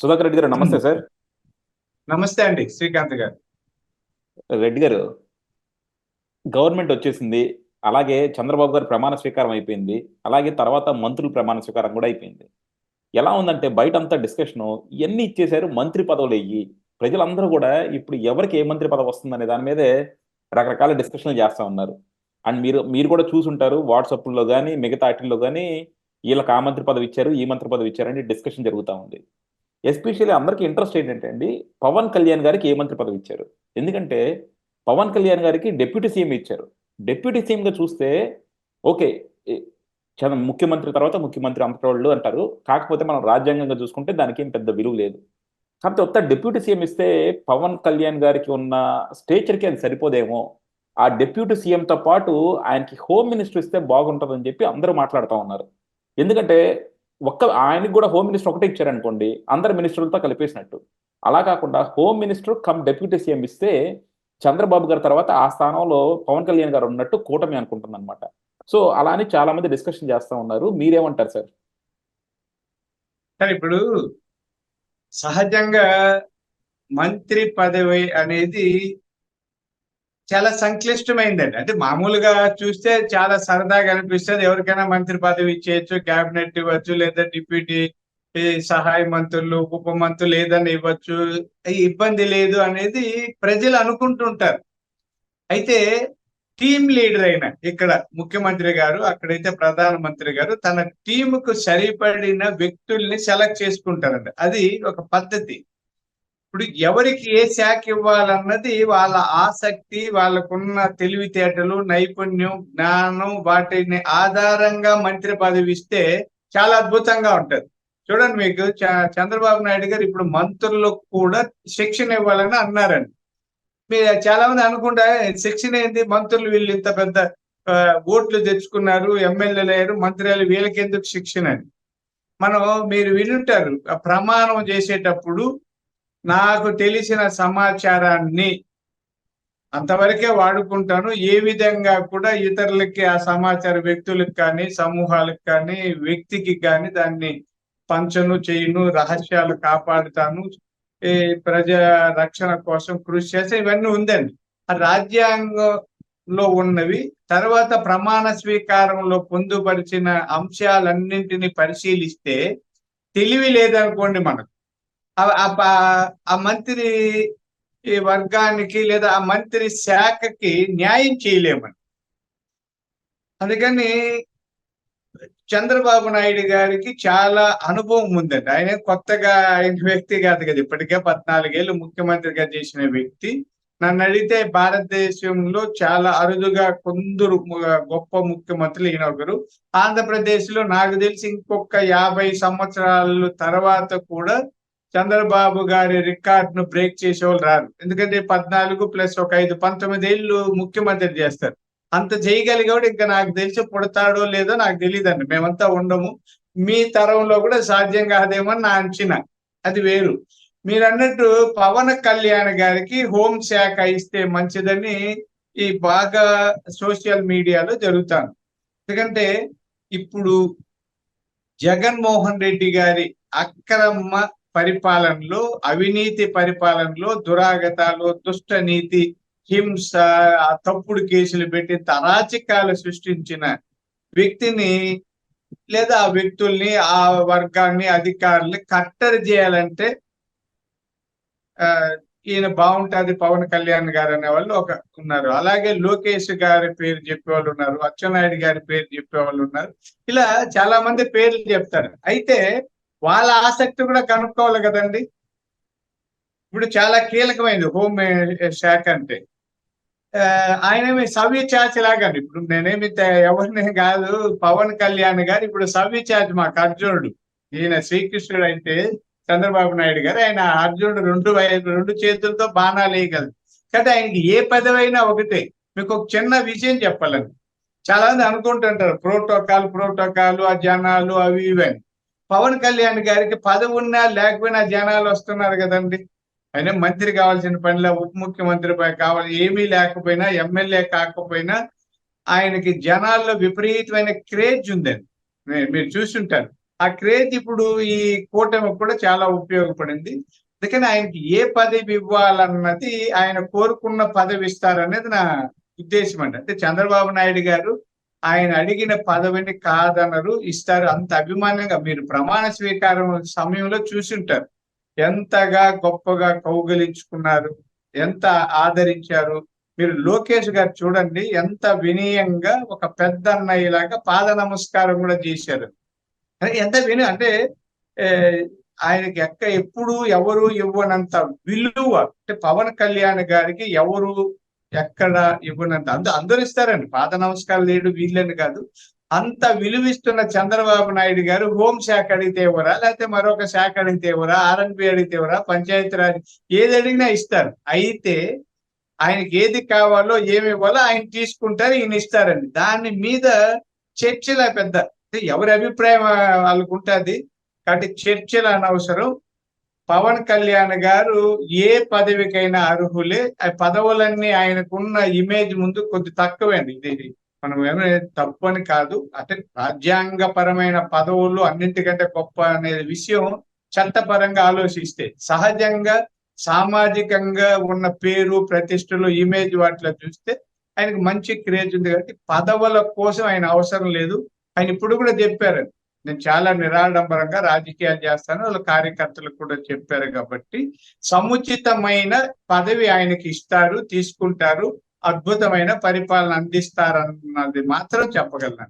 సుధాకర్ రెడ్డి గారు నమస్తే సార్. నమస్తే అండి శ్రీకాంత్ గారు. రెడ్డి గారు, గవర్నమెంట్ వచ్చేసింది. అలాగే చంద్రబాబు గారి ప్రమాణ స్వీకారం అయిపోయింది. అలాగే తర్వాత మంత్రుల ప్రమాణ స్వీకారం కూడా అయిపోయింది. ఎలా ఉందంటే బయటంతా డిస్కషను ఇవన్నీ ఇచ్చేశారు, మంత్రి పదవులు అయ్యి ప్రజలందరూ కూడా ఇప్పుడు ఎవరికి ఏ మంత్రి పదవి వస్తుందనే దాని మీదే రకరకాల డిస్కషన్లు చేస్తూ ఉన్నారు. అండ్ మీరు మీరు కూడా చూసుంటారు, వాట్సాప్లో కానీ మిగతా వాటిల్లో కానీ వీళ్ళకి ఆ మంత్రి పదవి ఇచ్చారు, ఈ మంత్రి పదవి ఇచ్చారని డిస్కషన్ జరుగుతూ ఉంది. ఎస్పెషల్లీ అందరికీ ఇంట్రెస్ట్ ఏంటంటే అండి, పవన్ కళ్యాణ్ గారికి ఏ మంత్రి పదవి ఇచ్చారు. ఎందుకంటే పవన్ కళ్యాణ్ గారికి డిప్యూటీ సీఎం ఇచ్చారు. డిప్యూటీ సీఎంగా చూస్తే ఓకే, ముఖ్యమంత్రి తర్వాత ముఖ్యమంత్రి అంతటోళ్ళు అంటారు. కాకపోతే మనం రాజ్యాంగంగా చూసుకుంటే దానికి ఏం పెద్ద విలువ లేదు. కాకపోతే ఒక్క డిప్యూటీ సీఎం ఇస్తే పవన్ కళ్యాణ్ గారికి ఉన్న స్టేచర్కి అది సరిపోదేమో, ఆ డిప్యూటీ సీఎంతో పాటు ఆయనకి హోమ్ మినిస్టర్ ఇస్తే బాగుంటుందని చెప్పి అందరూ మాట్లాడుతూ ఉన్నారు. ఎందుకంటే ఆయనకి కూడా హోమ్ మినిస్టర్ ఒకటే ఇచ్చారనుకోండి, అందరు మినిస్టర్లతో కలిపేసినట్టు. అలా కాకుండా home minister come deputy CM ఇస్తే చంద్రబాబు గారి తర్వాత ఆ స్థానంలో పవన్ కళ్యాణ్ గారు ఉన్నట్టు కూటమి అనుకుంటుంది అనమాట. సో అలా అని చాలా మంది డిస్కషన్ చేస్తూ ఉన్నారు. మీరేమంటారు సార్? సార్, ఇప్పుడు సహజంగా మంత్రి పదవి అనేది చాలా సంక్లిష్టమైందండి. అంటే మామూలుగా చూస్తే చాలా సరదాగా అనిపిస్తుంది. ఎవరికైనా మంత్రి పదవి ఇచ్చేయచ్చు, క్యాబినెట్ ఇవ్వచ్చు, లేదా డిప్యూటీ సహాయ మంత్రులు, ఉప మంత్రులు ఏదైనా ఇవ్వచ్చు, ఇబ్బంది లేదు అనేది ప్రజలు అనుకుంటుంటారు. అయితే టీమ్ లీడర్ అయిన ఇక్కడ ముఖ్యమంత్రి గారు, అక్కడైతే ప్రధానమంత్రి గారు తన టీముకు సరిపడిన వ్యక్తుల్ని సెలెక్ట్ చేసుకుంటారండి. అది ఒక పద్ధతి. ఇప్పుడు ఎవరికి ఏ శాఖ ఇవ్వాలన్నది వాళ్ళ ఆసక్తి, వాళ్ళకున్న తెలివితేటలు, నైపుణ్యం, జ్ఞానం, వాటిని ఆధారంగా మంత్రి పదవి ఇస్తే చాలా అద్భుతంగా ఉంటది. చూడండి, మీకు చంద్రబాబు నాయుడు గారు ఇప్పుడు మంత్రులకు కూడా శిక్షణ ఇవ్వాలని అన్నారండి. మీరు చాలా మంది అనుకుంటా శిక్షణ ఏంటి, మంత్రులు వీళ్ళు ఇంత పెద్ద ఓట్లు తెచ్చుకున్నారు, ఎమ్మెల్యేలు అయ్యారు, మంత్రులు, వీళ్ళకి ఎందుకు శిక్షణ అని. మీరు వినుంటారు, ప్రమాణం చేసేటప్పుడు నాకు తెలిసిన సమాచారాన్ని అంతవరకే వాడుకుంటాను, ఏ విధంగా కూడా ఇతరులకి ఆ సమాచార వ్యక్తులకు కానీ, సమూహాలకు కానీ, వ్యక్తికి కానీ దాన్ని పంచను, చేయను, రహస్యాలు కాపాడుతాను, ప్రజా రక్షణ కోసం కృషి చేస్తే ఇవన్నీ ఉందండి. ఆ రాజ్యాంగంలో ఉన్నవి. తర్వాత ప్రమాణ స్వీకారంలో పొందుపరిచిన అంశాలన్నింటినీ పరిశీలిస్తే తెలివి లేదనుకోండి, మనకు ఆ మంత్రి వర్గానికి లేదా ఆ మంత్రి శాఖకి న్యాయం చేయలేమని. అందుకని చంద్రబాబు నాయుడు గారికి చాలా అనుభవం ఉందండి. ఆయన కొత్తగా ఆయన వ్యక్తి కాదు కదా, ఇప్పటికే 14 ఏళ్ళు ముఖ్యమంత్రిగా చేసిన వ్యక్తి. నన్ను అడిగితే భారతదేశంలో చాలా అరుదుగా కొందరు గొప్ప ముఖ్యమంత్రులు ఈయన ఒకరు. ఆంధ్రప్రదేశ్ లో నాకు తెలిసి ఇంకొక 50 సంవత్సరాల తర్వాత కూడా చంద్రబాబు గారి రికార్డును బ్రేక్ చేసేవాళ్ళు రారు. ఎందుకంటే 14 ప్లస్ ఒక 5, 19 ఏళ్ళు ముఖ్యమంత్రి చేస్తారు. అంత చేయగలిగాడు ఇంకా నాకు తెలిసి పుడతాడో లేదో నాకు తెలియదండి, మేమంతా ఉండము. మీ తరంలో కూడా సాధ్యం కాదేమో నా అంచనా, అది వేరు. మీరు అన్నట్టు పవన్ కళ్యాణ్ గారికి హోం శాఖ ఇస్తే మంచిదని ఈ బాగా సోషల్ మీడియాలో జరుగుతాను. ఎందుకంటే ఇప్పుడు జగన్మోహన్ రెడ్డి గారి అక్రమ పరిపాలనలో, అవినీతి పరిపాలనలో, దురాగతాలు, దుష్ట నీతి, హింస, తప్పుడు కేసులు పెట్టి అరాచకాలు సృష్టించిన వ్యక్తిని లేదా ఆ వ్యక్తుల్ని, ఆ వర్గాన్ని, అధికారుల్ని కట్టడి చేయాలంటే ఈయన బాగుంటుంది పవన్ కళ్యాణ్ గారు అనే వాళ్ళు ఉన్నారు. అలాగే లోకేష్ గారి పేరు చెప్పేవాళ్ళు ఉన్నారు, అచ్చెన్నాయుడు గారి పేరు చెప్పేవాళ్ళు ఉన్నారు. ఇలా చాలా మంది పేర్లు చెప్తారు. అయితే వాళ్ళ ఆసక్తి కూడా కనుక్కోవాలి కదండి. ఇప్పుడు చాలా కీలకమైంది హోం శాఖ అంటే. ఆయనేమి సవ్య చాచి లాగండి. ఇప్పుడు నేనేమి ఎవరిని కాదు, పవన్ కళ్యాణ్ గారు ఇప్పుడు సవ్య చాచి మాకు అర్జునుడు. ఈయన శ్రీకృష్ణుడు అయితే చంద్రబాబు నాయుడు గారు, ఆయన అర్జునుడు 2 చేతులతో బాణాలు వేయగలరు. కానీ ఆయనకి ఏ పదవైనా ఒకటే. మీకు ఒక చిన్న విషయం చెప్పాలండి. చాలా మంది అనుకుంటుంటారు ప్రోటోకాల్, ఆ జనాలు అవి ఇవని. పవన్ కళ్యాణ్ గారికి పదవి ఉన్నా లేకపోయినా జనాలు వస్తున్నారు కదండి. ఆయన మంత్రి కావాల్సిన పనిలో, ఉప ముఖ్యమంత్రి కావాలి, ఏమీ లేకపోయినా, ఎమ్మెల్యే కాకపోయినా ఆయనకి జనాల్లో విపరీతమైన క్రేజ్ ఉందండి. మీరు చూస్తుంటారు. ఆ క్రేజ్ ఇప్పుడు ఈ కూటమికి కూడా చాలా ఉపయోగపడింది. అందుకని ఆయనకి ఏ పదవి ఇవ్వాలన్నది ఆయన కోరుకున్న పదవి ఇస్తారనేది నా ఉద్దేశం అండి. అంటే చంద్రబాబు నాయుడు గారు ఆయన అడిగిన పదవిని కాదనరు, ఇస్తారు. అంత అభిమానంగా మీరు ప్రమాణ స్వీకారం సమయంలో చూసుంటారు. ఎంతగా గొప్పగా కౌగిలించుకున్నారు, ఎంత ఆదరించారు. మీరు లోకేష్ గారు చూడండి, ఎంత వినయంగా ఒక పెద్ద అన్నయ్యలాగా పాద నమస్కారం కూడా చేశారు. ఎంత అంటే ఏ, ఆయనకి ఎప్పుడు ఎవరు ఇవ్వనంత విలువ, అంటే పవన్ కళ్యాణ్ గారికి ఎవరు ఎక్కడ ఇవ్వనంత, అందరూ ఇస్తారండి పాద నమస్కారం, లేడు వీళ్ళని కాదు. అంత విలువిస్తున్న చంద్రబాబు నాయుడు గారు హోం శాఖ అడిగితే ఇవ్వరా, లేకపోతే మరొక శాఖ అడిగితే ఇవ్వరా, ఆర్ఎన్బి అడిగితే ఇవ్వరా, పంచాయతీరాజ్ ఏది అడిగినా ఇస్తారు. అయితే ఆయనకి ఏది కావాలో ఏమి ఇవ్వాలో ఆయన తీసుకుంటారు, ఈయన ఇస్తారండి. దాని మీద చర్చల పెద్ద, ఎవరి అభిప్రాయం వాళ్ళకు ఉంటుంది కాబట్టి చర్చలు అనవసరం. పవన్ కళ్యాణ్ గారు ఏ పదవికైనా అర్హులే. ఆ పదవులన్నీ ఆయనకున్న ఇమేజ్ ముందు కొద్ది తక్కువే అండి. ఇది మనం ఏమీ తప్పు అని కాదు. అంటే రాజ్యాంగపరమైన పదవులు అన్నింటికంటే గొప్ప అనే విషయం చట్టపరంగా ఆలోచిస్తే, సహజంగా సామాజికంగా ఉన్న పేరు ప్రతిష్టలు ఇమేజ్ వాటిలో చూస్తే ఆయనకు మంచి క్రేజ్ ఉంది. కాబట్టి పదవుల కోసం ఆయన అవసరం లేదు. ఆయన ఇప్పుడు కూడా చెప్పారు, నేను చాలా నిరాడంబరంగా రాజకీయాలు చేస్తాను, వాళ్ళ కార్యకర్తలకు కూడా చెప్పారు. కాబట్టి సముచితమైన పదవి ఆయనకి ఇస్తారు, తీసుకుంటారు, అద్భుతమైన పరిపాలన అందిస్తారన్నది మాత్రం చెప్పగలను.